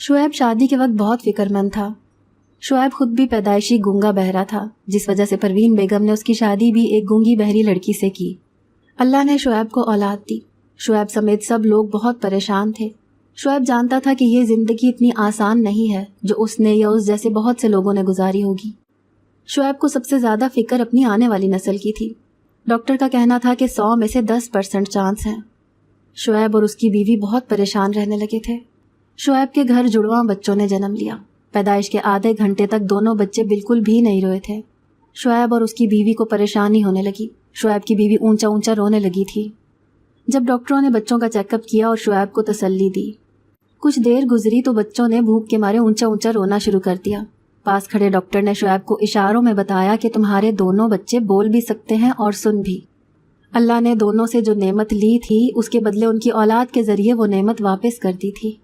शुएब शादी के वक्त बहुत फिक्रमंद था। शुएब खुद भी पैदाइशी गूंगा बहरा था, जिस वजह से परवीन बेगम ने उसकी शादी भी एक गूंगी बहरी लड़की से की। अल्लाह ने शुएब को औलाद दी। शुएब समेत सब लोग बहुत परेशान थे। शुएब जानता था कि ये ज़िंदगी इतनी आसान नहीं है जो उसने या उस जैसे बहुत से लोगों ने गुजारी होगी। शुएब को सबसे ज़्यादा फिक्र अपनी आने वाली नस्ल की थी। डॉक्टर का कहना था कि 100 में से 10% चांस हैं। शुएब और उसकी बीवी बहुत परेशान रहने लगे थे। शुएब के घर जुड़वां बच्चों ने जन्म लिया। पैदाइश के आधे घंटे तक दोनों बच्चे बिल्कुल भी नहीं रोए थे। शुएब और उसकी बीवी को परेशानी होने लगी। शुएब की बीवी ऊंचा ऊंचा रोने लगी थी। जब डॉक्टरों ने बच्चों का चेकअप किया और शुएब को तसल्ली दी, कुछ देर गुजरी तो बच्चों ने भूख के मारे ऊंचा ऊंचा रोना शुरू कर दिया। पास खड़े डॉक्टर ने शुएब को इशारों में बताया कि तुम्हारे दोनों बच्चे बोल भी सकते हैं और सुन भी। अल्लाह ने दोनों से जो नेमत ली थी उसके बदले उनकी औलाद के जरिए वो नेमत वापस कर दी थी।